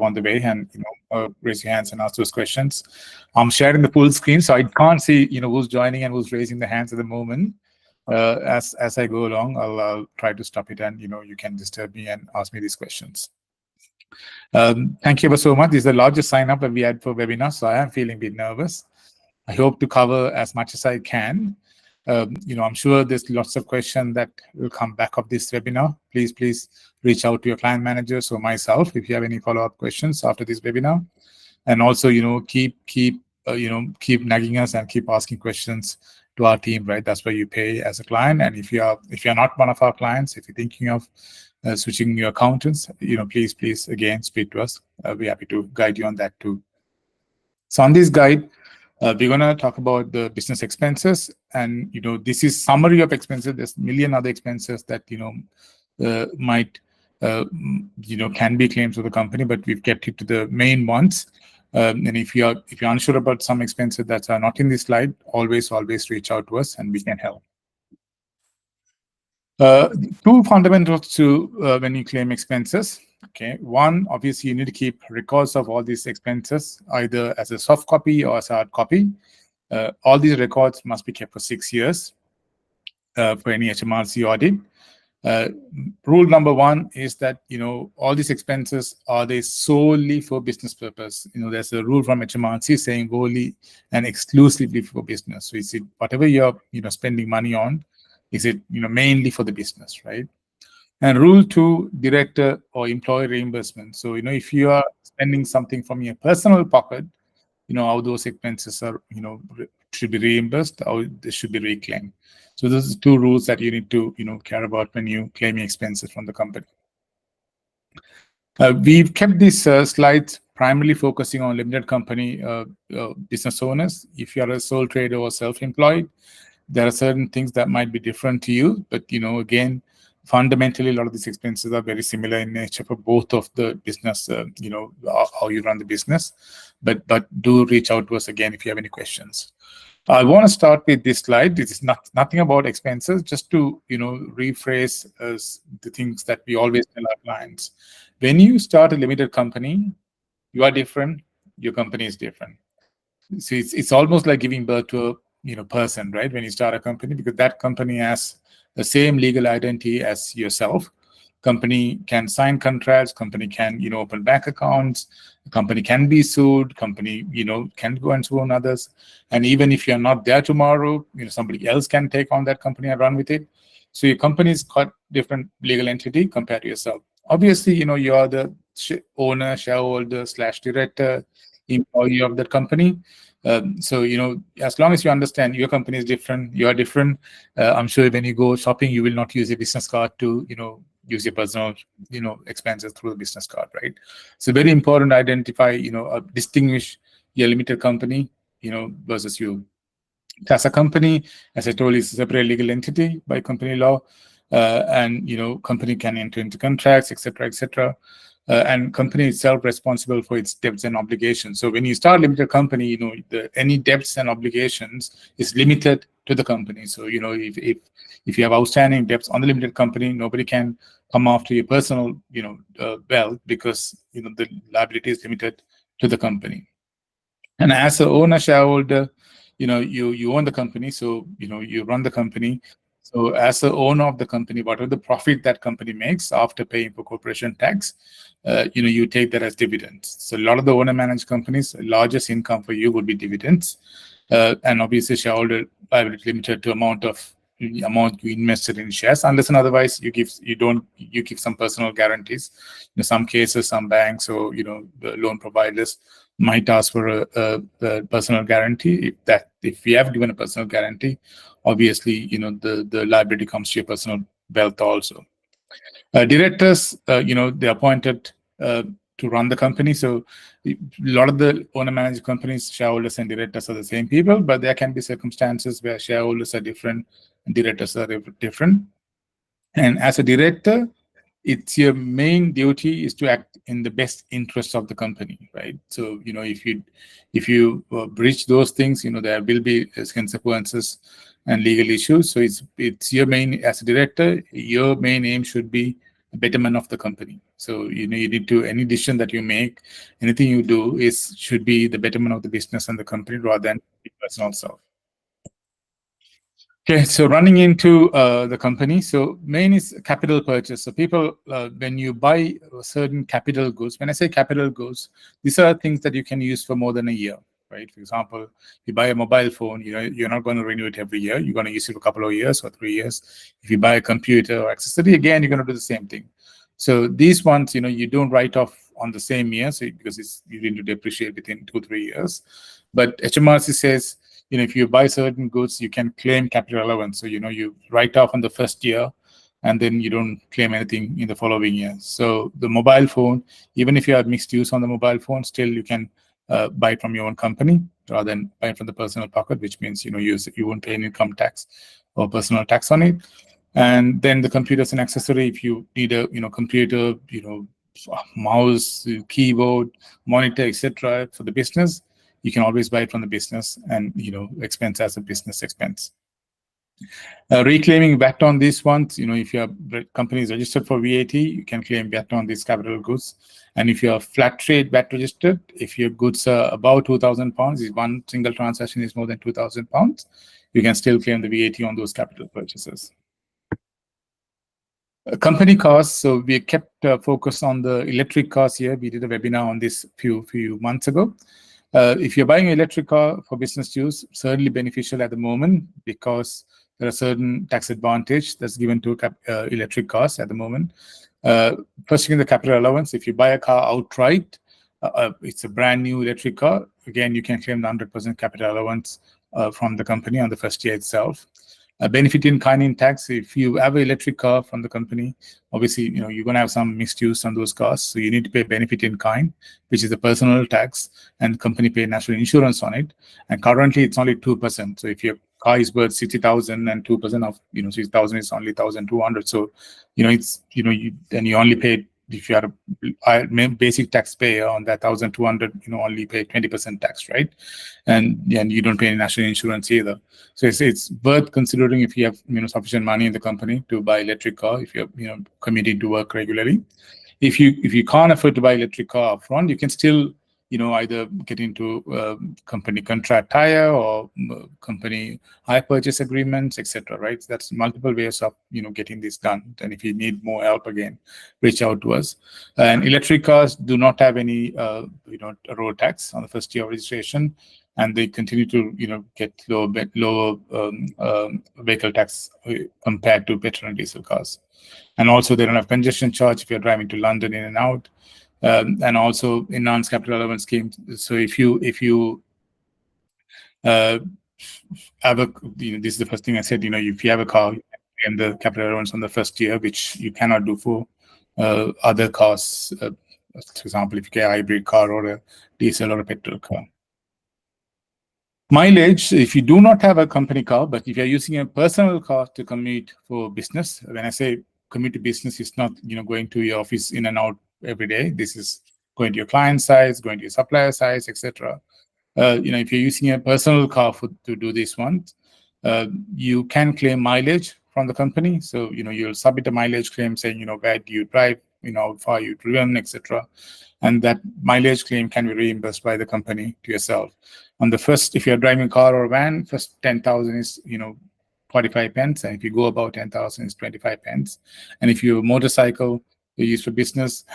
on the way, and raise your hands and ask those questions. I'm sharing the full screen, so I can't see who's joining and who's raising the hands at the moment. As I go along, I'll try to stop it, and you can disturb me and ask me these questions. Thank you ever so much. This is the largest sign up that we had for webinars, so I am feeling a bit nervous. I hope to cover as much as I can. I'm sure there's lots of questions that will come back of this webinar. Please reach out to your client managers or myself if you have any follow-up questions after this webinar. And also, keep nagging us and keep asking questions to our team, right? That's why you pay as a client. And if you're not one of our clients, if you're thinking of switching your accountants, please again speak to us. We're happy to guide you on that too. So on this guide, we're going to talk about the business expenses, and this is summary of expenses. There's a million other expenses that might can be claims of the company, but we've kept it to the main ones. And if you're unsure about some expenses that are not in this slide, always reach out to us and we can help. Two fundamentals to when you claim expenses. Okay, one, obviously you need to keep records of all these expenses, either as a soft copy or as a hard copy. All these records must be kept for 6 years for any HMRC audit. Rule number one is that all these expenses, are they solely for business purpose? There's a rule from HMRC saying wholly and exclusively for business. So is it whatever you're spending money on, is it mainly for the business, right? And rule two, director or employee reimbursement. So if you are spending something from your personal pocket, how those expenses are should be reimbursed, or they should be reclaimed. So those are two rules that you need to care about when you claim expenses from the company. We've kept these slides primarily focusing on limited company business owners. If you are a sole trader or self-employed, there are certain things that might be different to you, but again, fundamentally, a lot of these expenses are very similar in nature for both of the business, how you run the business. But do reach out to us again if you have any questions. I want to start with this slide. This is nothing about expenses, just to rephrase the things that we always tell our clients. When you start a limited company, you are different. Your company is different. So it's almost like giving birth to a person, right? When you start a company, because that company has the same legal identity as yourself. Company can sign contracts, company can open bank accounts, company can be sued, company can go and sue on others, and even if you're not there tomorrow, somebody else can take on that company and run with it. So your company's got different legal entity compared to yourself. Obviously, you're the owner, shareholder / director, employee of that company. So as long as you understand your company is different, you are different. I'm sure when you go shopping, you will not use a business card to use your personal expenses through the business card, right? So very important to identify distinguish your limited company versus you. As a company, as I told you, it's a separate legal entity by company law, and company can enter into contracts, etc. And company itself responsible for its debts and obligations. So when you start limited company, any debts and obligations is limited to the company. So if you have outstanding debts on the limited company, nobody can come after your personal wealth, because the liability is limited to the company. And as a owner shareholder, you own the company, so you run the company. So as the owner of the company, whatever the profit that company makes after paying for corporation tax, you take that as dividends. So a lot of the owner-managed companies, the largest income for you would be dividends, and obviously shareholder liability limited to amount you invested in shares, unless and otherwise you give some personal guarantees. In some cases, some banks or the loan providers might ask for a personal guarantee. If we have given a personal guarantee, obviously the liability comes to your personal wealth also. Directors, they're appointed to run the company. So a lot of the owner-managed companies, shareholders and directors are the same people, but there can be circumstances where shareholders are different and directors are different. And as a director, it's your main duty is to act in the best interest of the company, right? So if you breach those things, there will be consequences and legal issues. So it's your main, as a director, your main aim should be betterment of the company. So you need to, any decision that you make, anything you do should be the betterment of the business and the company rather than the personal self. Okay, so running into the company, so main is capital purchase. So people, when you buy certain capital goods, when I say capital goods, these are things that you can use for more than a year, right? For example, you buy a mobile phone, you're not going to renew it every year. You're going to use it for a couple of years or 3 years. If you buy a computer or accessory, again, you're going to do the same thing. So these ones, you don't write off on the same year, so because you need to depreciate within 2-3 years. But HMRC says, if you buy certain goods, you can claim capital allowance. So, you write off on the first year and then you don't claim anything in the following year. So the mobile phone, even if you have mixed use on the mobile phone, still you can buy it from your own company rather than buy it from the personal pocket, which means, you won't pay any income tax or personal tax on it. And then the computer is an accessory. If you need a, computer, mouse, keyboard, monitor, etc. for the business, you can always buy it from the business and expense as a business expense. Reclaiming VAT on these ones, if your company is registered for VAT, you can claim VAT on these capital goods. And if you are flat rate VAT registered, if your goods are about £2,000, if one single transaction is more than £2,000, you can still claim the VAT on those capital purchases. Company costs, so we kept focus on the electric cars here. We did a webinar on this few months ago. If you're buying an electric car for business use, certainly beneficial at the moment because there are certain tax advantage that's given to electric cars at the moment. First thing, the capital allowance. If you buy a car outright, it's a brand new electric car. Again, you can claim the 100% capital allowance from the company on the first year itself. Benefit in kind in tax. If you have an electric car from the company, obviously, you're going to have some mixed use on those cars. So you need to pay benefit in kind, which is the personal tax, and the company pay national insurance on it. And currently, it's only 2%. So if your car is worth 60,000 and 2% of 60,000 is only 1,200. So then you only pay, if you are a basic taxpayer on that 1,200, only pay 20% tax, right? And you don't pay any national insurance either. So it's worth considering if you have sufficient money in the company to buy electric car if you're commuting to work regularly. If you can't afford to buy electric car upfront, you can still either get into company contract hire or company hire purchase agreements, etc. Right? So that's multiple ways of getting this done. And if you need more help, again, reach out to us. And electric cars do not have any road tax on the first year of registration, and they continue to get lower vehicle tax compared to petrol and diesel cars. And also they don't have congestion charge if you're driving to London in and out. And also enhanced capital allowance scheme. So if you have this is the first thing I said. If you have a car, you can claim the capital allowance on the first year, which you cannot do for other cars. For example, if you get a hybrid car or a diesel or a petrol car. Mileage, if you do not have a company car, but if you're using a personal car to commute for business, when I say commute to business, it's not going to your office in and out every day. This is going to your client sites, going to your supplier sites, etc. If you're using a personal car to do this one, you can claim mileage from the company. So you'll submit a mileage claim saying where do you drive, how far you driven, etc. And that mileage claim can be reimbursed by the company to yourself. On the first, if you're driving a car or a van, first 10,000 is 45 pence, and if you go above 10,000, it's 25 pence. And if you motorcycle you use for business,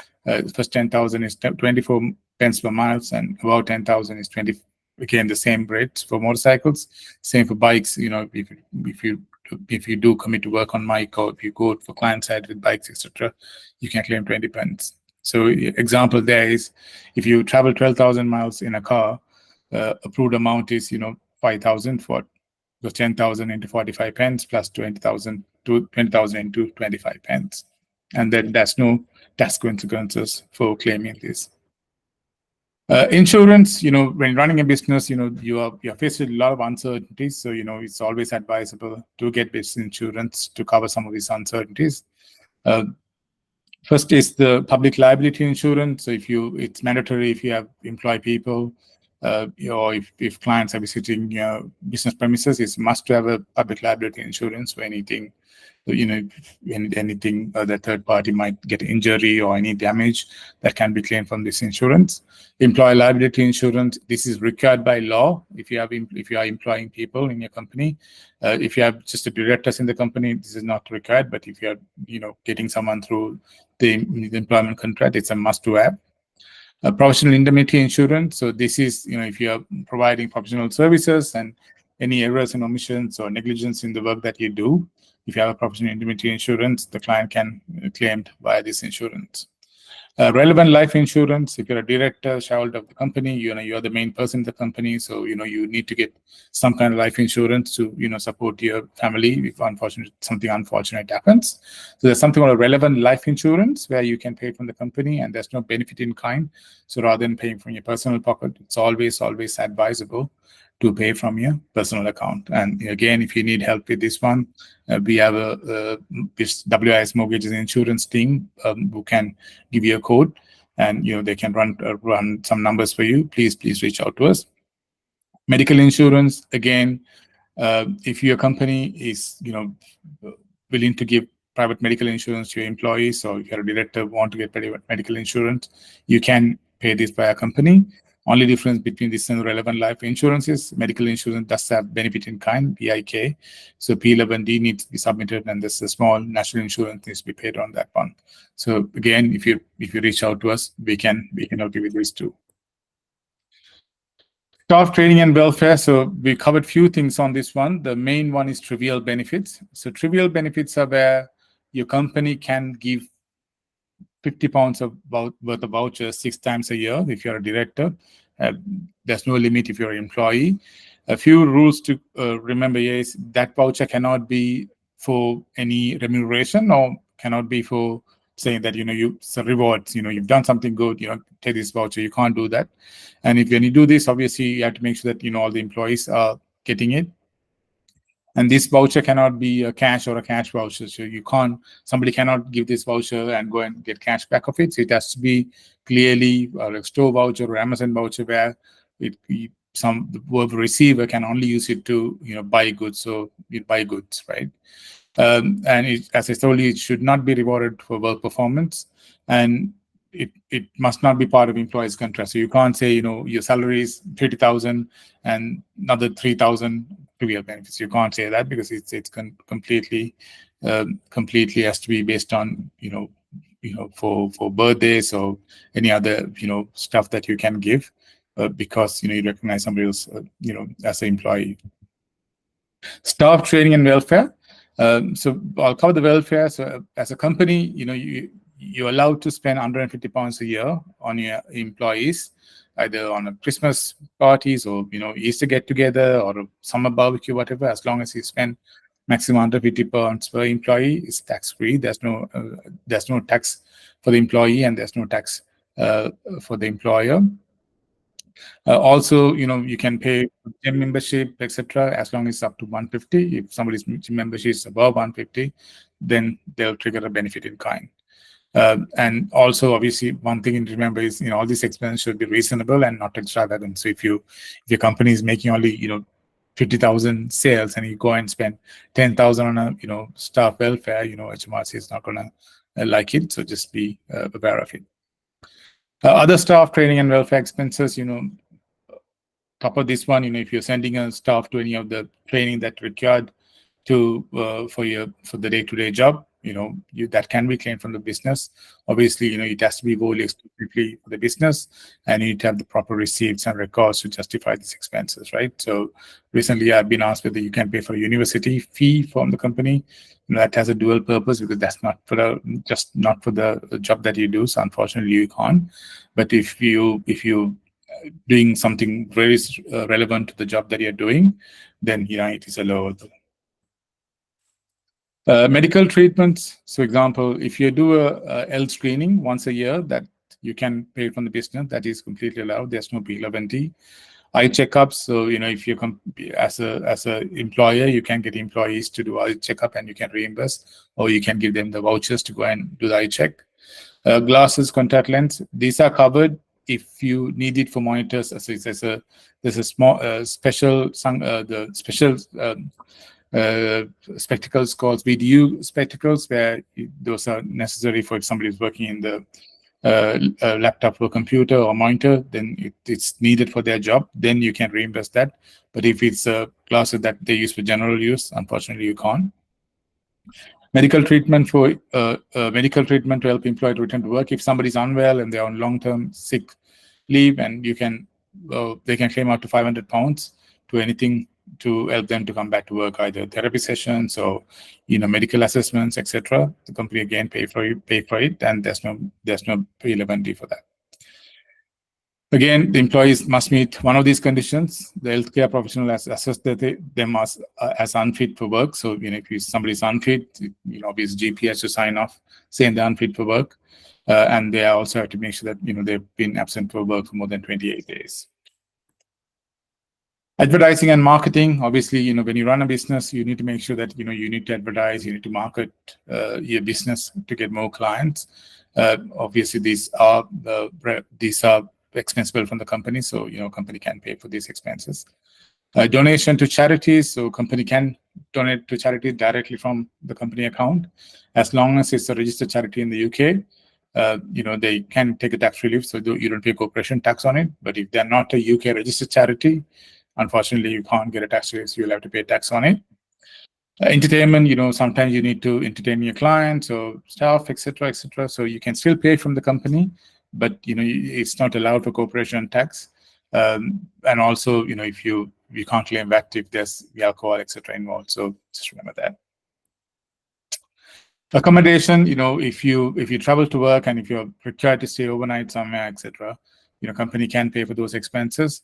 first 10,000 is 24 pence per mile, and above 10,000 is 20. Again, the same rates for motorcycles. Same for bikes. If you do commit to work on mic, or if you go for client side with bikes, etc., you can claim 20 pence. So example there is, if you travel 12,000 miles in a car, approved amount is 5,000 for the 10,000 into 45 pence plus 20,000 to 20,000 into 25 pence, and then there's no tax consequences for claiming this. Insurance, when running a business, you're faced with a lot of uncertainties. So it's always advisable to get business insurance to cover some of these uncertainties. First is the public liability insurance. So it's mandatory if you have employ people, or if clients are visiting your business premises, it's must to have a public liability insurance for anything anything the third party might get injury or any damage that can be claimed from this insurance. Employee liability insurance, this is required by law if you are employing people in your company. If you have just a directors in the company, this is not required, but if you are getting someone through the employment contract, it's a must to have. Professional indemnity insurance. So this is, if you are providing professional services and any errors and omissions or negligence in the work that you do, if you have a professional indemnity insurance, the client can claim via this insurance. Relevant life insurance. If you're a director, shareholder of the company, you're the main person in the company, so you need to get some kind of life insurance to support your family if something unfortunate happens. So there's something called a relevant life insurance where you can pay from the company and there's no benefit in kind. So rather than paying from your personal pocket, it's always advisable to pay from your personal account. And again, if you need help with this one, we have this WIS Mortgages Insurance team who can give you a code, and they can run some numbers for you. Please reach out to us. Medical insurance, again, if your company is willing to give private medical insurance to your employees, or if you're a director want to get private medical insurance, you can pay this by a company. Only difference between this and relevant life insurance is medical insurance does have benefit in kind, BIK. So P11D needs to be submitted, and there's a small national insurance needs to be paid on that one. So again, if you reach out to us, we can help you with these two. Staff training and welfare. So we covered few things on this one. The main one is trivial benefits. So trivial benefits are where your company can give £50 worth of vouchers 6 times a year if you're a director. There's no limit if you're an employee. A few rules to remember here is that voucher cannot be for any remuneration or cannot be for saying that it's a rewards. You've done something good. Take this voucher. You can't do that. And when you do this, obviously you have to make sure that all the employees are getting it. And this voucher cannot be a cash or a cash voucher. So somebody cannot give this voucher and go and get cash back of it. So it has to be clearly a store voucher or Amazon voucher where the receiver can only use it to buy goods. So you buy goods, right? And as I told you, it should not be rewarded for work performance, and it must not be part of employee's contract. So you can't say your salary is 30,000 and another 3,000 trivial benefits. You can't say that because it's completely has to be based on for birthdays or any other stuff that you can give because you recognize somebody else as an employee. Staff training and welfare. So I'll cover the welfare. So as a company, you're allowed to spend £150 a year on your employees, either on a Christmas parties or Easter get together or a summer barbecue, whatever. As long as you spend maximum £150 per employee, is tax free. There's no tax for the employee and there's no tax for the employer. Also, you can pay gym membership, etc., as long as it's up to 150. If somebody's gym membership is above 150, then they'll trigger a benefit in kind. And also, obviously, one thing to remember is all these expenses should be reasonable and not extravagant. So if your company is making only 50,000 sales and you go and spend 10,000 on a staff welfare, HMRC is not going to like it. So just be aware of it. Other staff training and welfare expenses, top of this one, if you're sending a staff to any of the training that required to for the day-to-day job, that can be claimed from the business. Obviously, it has to be wholly exclusively for the business, and you need to have the proper receipts and records to justify these expenses, right? So recently, I've been asked whether you can pay for a university fee from the company. That has a dual purpose because that's not for the job that you do. So unfortunately, you can't. But if you doing something very relevant to the job that you're doing, then it is a lower. Medical treatments. So example, if you do a health screening once a year, that you can pay from the business, that is completely allowed. There's no P11D. Eye checkups. So if you as a employer, you can get employees to do eye checkup and you can reimburse, or you can give them the vouchers to go and do the eye check. Glasses, contact lens. These are covered if you need it for monitors. So there's a small special spectacles called VDU spectacles, where those are necessary for if somebody is working in the laptop or computer or monitor, then it's needed for their job, then you can reimburse that. But if it's glasses that they use for general use, unfortunately you can't. Medical treatment to help employee to return to work. If somebody's unwell and they're on long-term sick leave, and they can claim up to £500 to anything to help them to come back to work, either therapy sessions or medical assessments, etc. The company again pay for it, and there's no liability for that. Again, the employees must meet one of these conditions. The healthcare professional has assessed them as unfit for work. So, if somebody's unfit, his GP has to sign off saying they're unfit for work. And they also have to make sure that, they've been absent for work for more than 28 days. Advertising and marketing. Obviously, when you run a business, you need to make sure that, you need to advertise, you need to market your business to get more clients. Obviously, these are expensible from the company, so company can pay for these expenses. Donation to charities, so company can donate to charity directly from the company account, as long as it's a registered charity in the UK. They can take a tax relief, so you don't pay corporation tax on it. But if they're not a UK registered charity, unfortunately you can't get a tax relief, so you'll have to pay tax on it. Entertainment, sometimes you need to entertain your clients or staff, etc., etc. So you can still pay from the company, but it's not allowed for corporation tax. And also, if you can't claim VAT if there's alcohol, etc. involved. So just remember that. Accommodation, if you travel to work and if you're required to stay overnight somewhere, etc., company can pay for those expenses.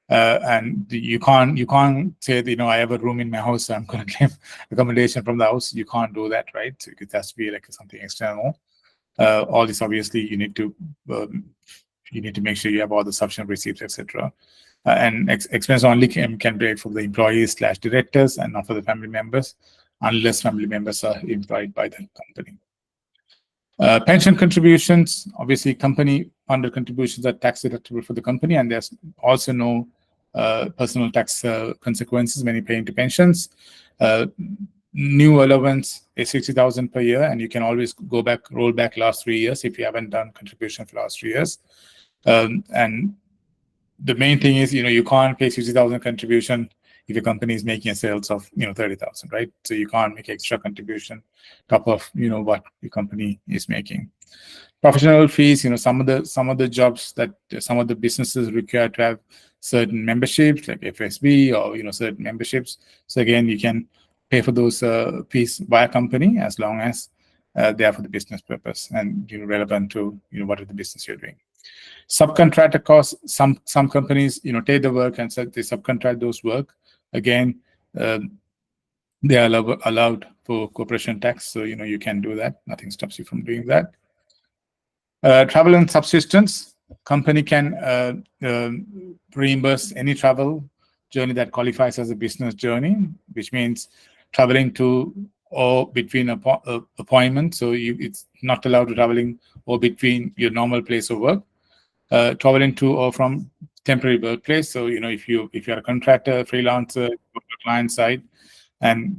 And you can't say that, I have a room in my house, so I'm going to claim accommodation from the house. You can't do that, right? It has to be like something external. All this, obviously, you need to make sure you have all the sufficient receipts, etc. And expense only can be for the employees/directors and not for the family members, unless family members are employed by the company. Pension contributions, obviously, company funded contributions are tax deductible for the company, and there's also no personal tax consequences when you pay into pensions. New allowance is 60,000 per year, and you can always roll back last 3 years if you haven't done contribution for last 3 years. And the main thing is, you can't pay 60,000 contribution if your company is making a sales of 30,000, right? So you can't make extra contribution top of what your company is making. Professional fees, some of the jobs that some of the businesses require to have certain memberships like FSB or certain memberships. So again, you can pay for those fees via company, as long as they are for the business purpose and relevant to what is the business you're doing. Subcontractor costs, some companies take the work and they subcontract those work. Again, they are allowed for corporation tax, so you can do that. Nothing stops you from doing that. Travel and subsistence, company can reimburse any travel journey that qualifies as a business journey, which means traveling to or between appointments. So it's not allowed to traveling or between your normal place of work. Traveling to or from temporary workplace. So if you're a contractor, freelancer, client side, and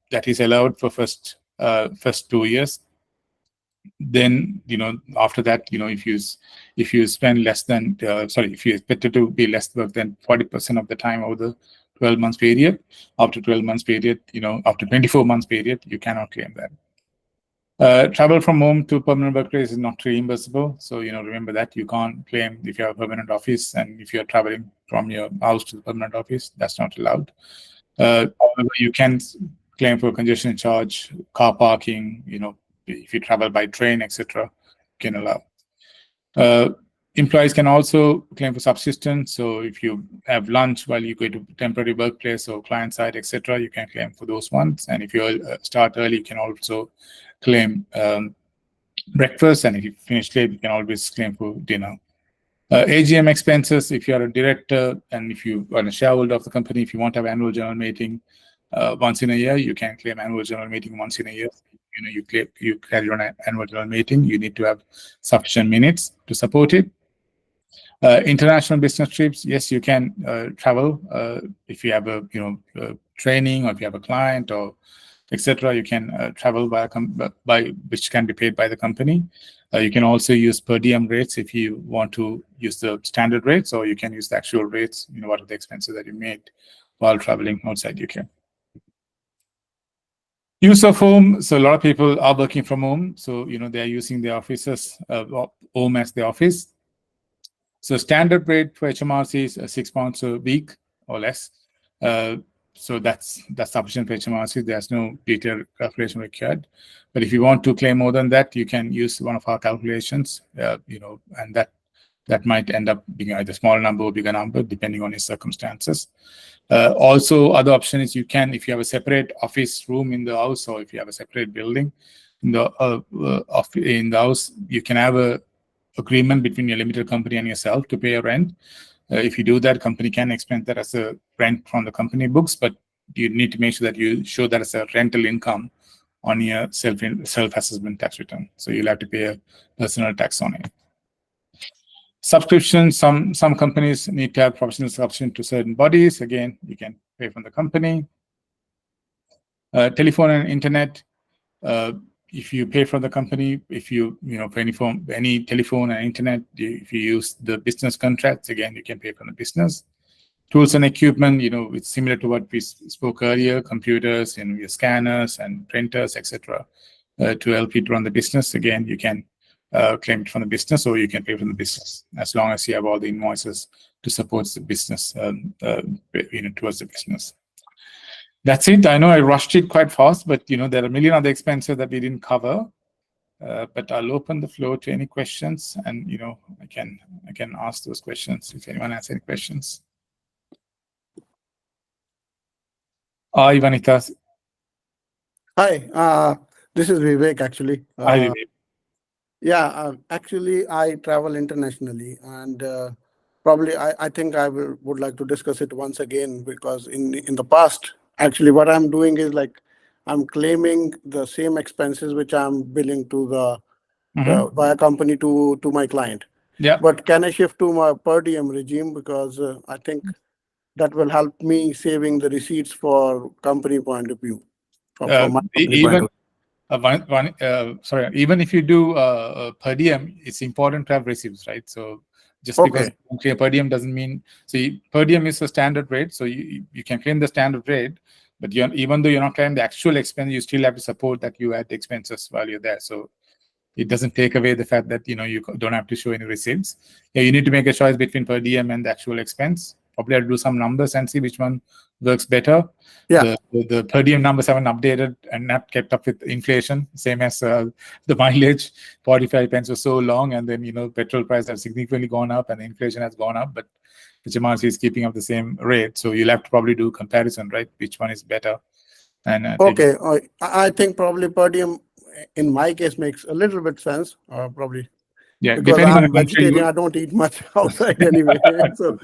that is allowed for first 2 years. Then after that, if you spend less than if you expect it to be less work than 40% of the time over the 12 months period, after 12 months period, after 24 months period, you cannot claim that. Travel from home to permanent workplace is not reimbursable. So, remember that you can't claim if you have a permanent office, and if you're traveling from your house to the permanent office, that's not allowed. However, you can claim for congestion charge, car parking, if you travel by train, etc., can allow. Employees can also claim for subsistence. So if you have lunch while you go to temporary workplace or client side, etc., you can claim for those ones. And if you start early, you can also claim breakfast. And if you finish late, you can always claim for dinner. AGM expenses, if you are a director and if you are a shareholder of the company, if you want to have annual general meeting once in a year, you can claim annual general meeting once in a year. You carry on an annual general meeting, you need to have sufficient minutes to support it. International business trips, yes, you can travel if you have a training, or if you have a client, or etc., you can travel by which can be paid by the company. You can also use per diem rates if you want to use the standard rates, or you can use the actual rates. What are the expenses that you made while traveling outside UK. Use of home. So a lot of people are working from home. So they are using their offices, home as the office. So standard rate for HMRC is £6 a week or less. So that's sufficient for HMRC. There's no detailed calculation required. But if you want to claim more than that, you can use one of our calculations. And that might end up being either a small number or bigger number, depending on your circumstances. Also, other option is you can, if you have a separate office room in the house, or if you have a separate building in the house, you can have a agreement between your limited company and yourself to pay a rent. If you do that, company can expense that as a rent from the company books, but you need to make sure that you show that as a rental income on your self-assessment tax return. So you'll have to pay a personal tax on it. Subscription, some companies need to have professional subscription to certain bodies. Again, you can pay from the company. Telephone and internet, if you pay from the company, if you for any telephone and internet, if you use the business contracts, again, you can pay from the business. Tools and equipment, it's similar to what we spoke earlier, computers and your scanners and printers, etc. To help you to run the business. Again, you can claim it from the business, or you can pay from the business, as long as you have all the invoices to support the business, towards the business. That's it. I know I rushed it quite fast, but there are a million other expenses that we didn't cover. But I'll open the floor to any questions, and I can ask those questions if anyone has any questions. Hi, Vanita. Hi, this is Vivek actually. Hi, Vivek. Yeah, actually I travel internationally, and probably I think I would like to discuss it once again, because in the past, actually what I'm doing is like I'm claiming the same expenses which I'm billing to the via company to my client. Yeah. But can I shift to my per diem regime, because I think that will help me saving the receipts for company point of view. From my company point of view. Even if you do per diem, it's important to have receipts, right? So just because you claim per diem doesn't mean, per diem is a standard rate, so you can claim the standard rate, but even though you're not claiming the actual expense, you still have to support that you had the expenses while you're there. So it doesn't take away the fact that you don't have to show any receipts. Yeah, you need to make a choice between per diem and the actual expense. Probably have to do some numbers and see which one works better. Yeah. The per diem numbers haven't updated and not kept up with inflation, same as the mileage. 45 pence for so long, and then petrol price has significantly gone up and inflation has gone up, but HMRC is keeping up the same rate. So you'll have to probably do comparison, right? Which one is better? And I think probably per diem in my case makes a little bit sense, probably. Yeah, because depending on I'm the country, vegetarian, I don't eat much outside anyway. So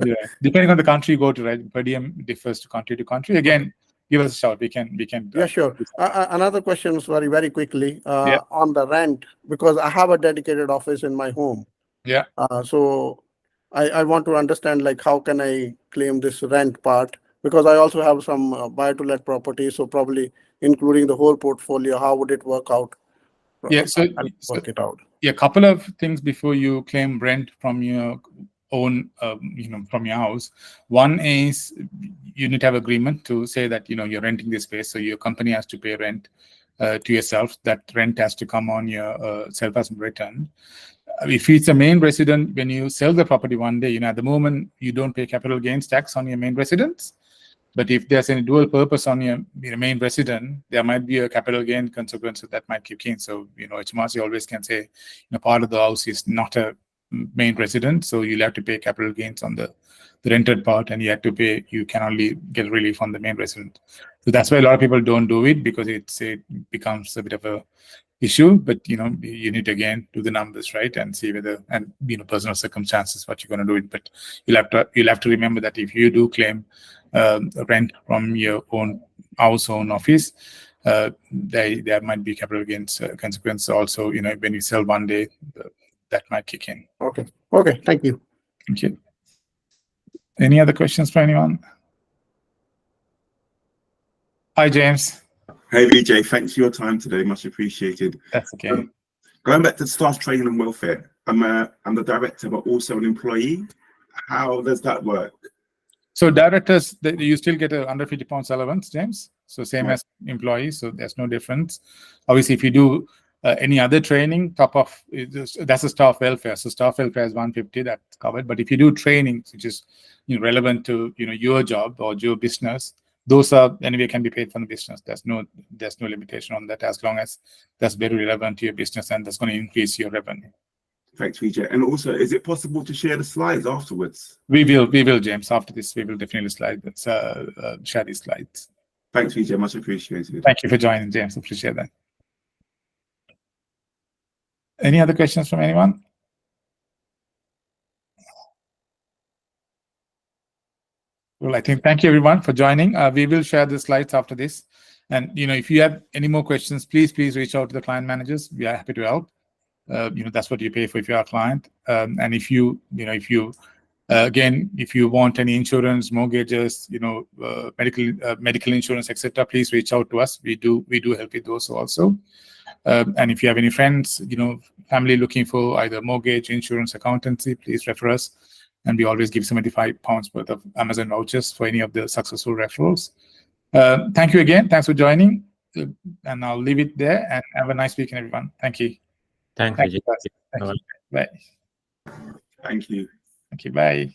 yeah, depending on the country you go to, right? Per diem differs to country. Again, give us a shout. We can. Yeah, sure. Another question is very quickly Yeah. on the rent, because I have a dedicated office in my home. Yeah. So I want to understand, like, how can I claim this rent part? Because I also have some buy-to-let property, so probably including the whole portfolio, how would it work out? Yeah, so work it out. Yeah, a couple of things before you claim rent from your own, from your house. One is you need to have agreement to say that you're renting this space, so your company has to pay rent to yourself. That rent has to come on your self-assessment return. If it's a main resident, when you sell the property one day, at the moment you don't pay capital gains tax on your main residence. But if there's any dual purpose on your main resident, there might be a capital gain consequence that might kick in. So, HMRC always can say, part of the house is not a main resident, so you'll have to pay capital gains on the rented part, and you can only get relief on the main resident. So that's why a lot of people don't do it, because it becomes a bit of a issue. But you need to again do the numbers, right, and see whether, and personal circumstances, what you're going to do it. But you'll have to remember that if you do claim rent from your own house, own office, there might be capital gains consequence also. When you sell one day, that might kick in. Okay. Thank you. Thank you. Any other questions for anyone? Hi, James. Hey Vijay, thanks for your time today. Much appreciated. That's okay. Going back to staff training and welfare, I'm the director, but also an employee. How does that work? So directors, you still get a under £50 allowance, James. So same Right. as employees. So there's no difference. Obviously, if you do any other training, top of that's a staff welfare. So staff welfare is 150, that's covered. But if you do training, which is relevant to your job or your business, those are anyway can be paid from the business. There's no limitation on that, as long as that's very relevant to your business and that's going to increase your revenue. Thanks, Vijay. And also, is it possible to share the slides afterwards? We will, James. After this, we will definitely share these slides. Thanks, Vijay. Much appreciated. Thank you for joining, James. Appreciate that. Any other questions from anyone? Well, I think thank you everyone for joining. We will share the slides after this. And if you have any more questions, please reach out to the client managers. We are happy to help. That's what you pay for if you're a client. And if you again, if you want any insurance, mortgages, medical insurance, etc., please reach out to us. We do help with those also. And if you have any friends, family looking for either mortgage, insurance, accountancy, please refer us. And we always give £75 worth of Amazon vouchers for any of the successful referrals. Thank you again. Thanks for joining. And I'll leave it there. And have a nice weekend, everyone. Thank you. Thank you. Thank you. Bye. Thank you. Thank you. Bye.